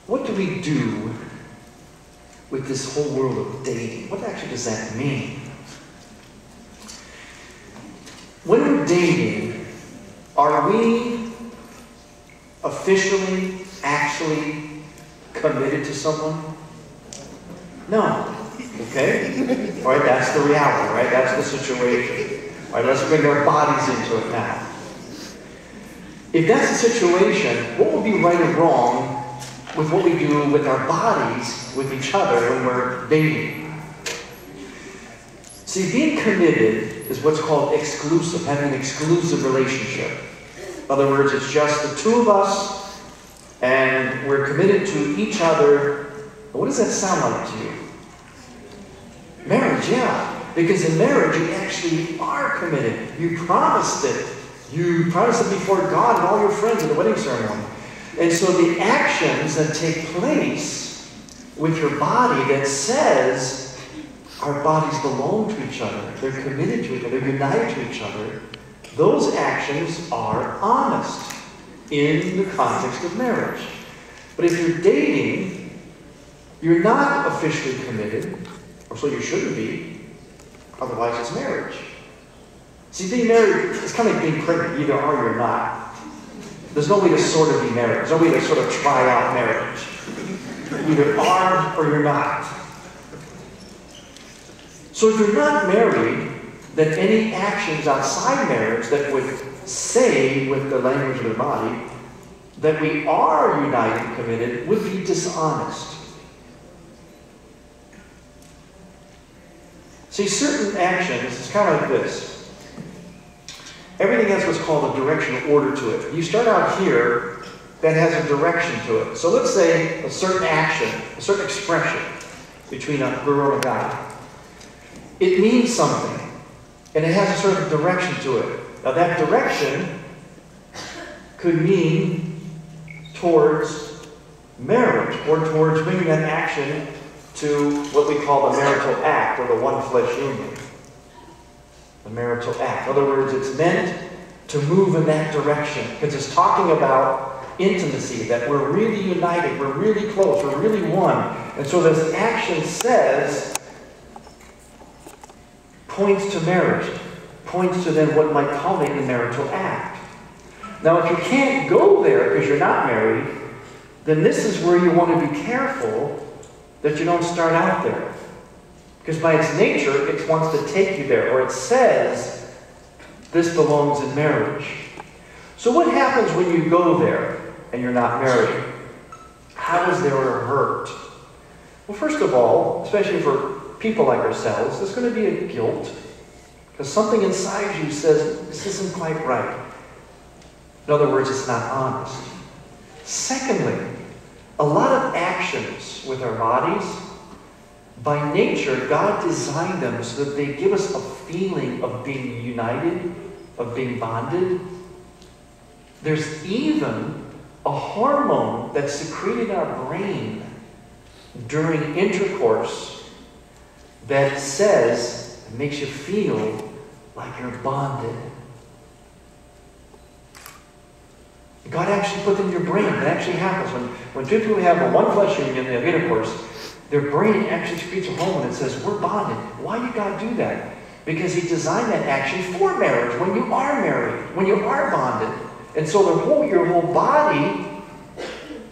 what do we do with this whole world of dating? What actually does that mean? When we're dating, are we officially, actually committed to someone? No. Okay? All right, that's the reality, right? That's the situation. All right, let's bring our bodies into it now. If that's the situation, what would be right or wrong with what we do with our bodies, with each other when we're dating? See, being committed is what's called exclusive, having an exclusive relationship. In other words, it's just the two of us, and we're committed to each other. What does that sound like to you? Marriage, yeah. Because in marriage, you actually are committed. You promised it. You promised it before God and all your friends at the wedding ceremony. And so the actions that take place with your body that says our bodies belong to each other, they're committed to each other, they're united to each other, those actions are honest in the context of marriage. But if you're dating, you're not officially committed, or so you shouldn't be, otherwise it's marriage. See, being married is kind of like being pregnant. Either are or you're not. There's no way to sort of be married. There's no way to sort of try out marriage. Either are or you're not. So if you're not married, then any actions outside marriage that would say, with the language of the body, that we are united and committed would be dishonest. See, certain actions, it's kind of like this. Everything has what's called a directional order to it. You start out here, that has a direction to it. So let's say a certain action, a certain expression between a girl and a guy. It means something, and it has a sort of direction to it. Now that direction could mean towards marriage, or towards bringing that action to what we call the marital act, or the one-flesh union. The marital act. In other words, it's meant to move in that direction, because it's talking about intimacy, that we're really united, we're really close, we're really one. And so this action says, points to marriage, points to then what might culminate in the marital act. Now, if you can't go there because you're not married, then this is where you want to be careful that you don't start out there. Because by its nature, it wants to take you there, or it says, this belongs in marriage. So what happens when you go there and you're not married? How is there a hurt? Well, first of all, especially for people like ourselves, there's going to be a guilt. Because something inside you says, this isn't quite right. In other words, it's not honest. Secondly, a lot of actions with our bodies, by nature, God designed them so that they give us a feeling of being united, of being bonded. There's even a hormone that's secreted in our brain during intercourse that says, it makes you feel like you're bonded. God actually put it in your brain. It actually happens. When two people have a one-flesh union, they have intercourse, their brain actually secretes a hormone that says, we're bonded. Why did God do that? Because He designed that action for marriage, when you are married, when you are bonded. And so your whole body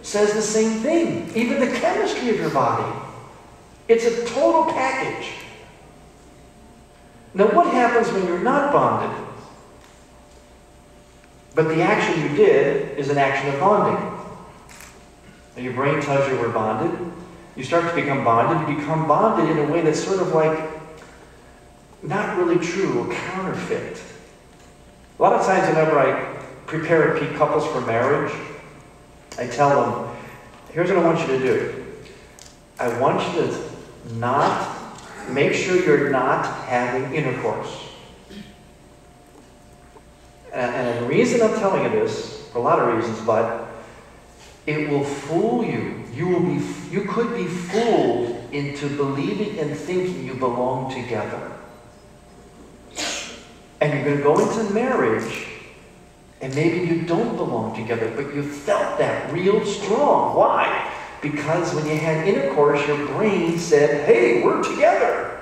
says the same thing. Even the chemistry of your body. It's a total package. Now, what happens when you're not bonded? But the action you did is an action of bonding. Now, your brain tells you we're bonded. You start to become bonded. You become bonded in a way that's sort of like not really true, a counterfeit. A lot of times whenever I prepare couples for marriage, I tell them, here's what I want you to do. I want you to make sure you're not having intercourse. And the reason I'm telling you this, for a lot of reasons, but it will fool you. You could be fooled into believing and thinking you belong together. And you're going to go into marriage, and maybe you don't belong together, but you felt that real strong. Why? Because when you had intercourse, your brain said, hey, we're together.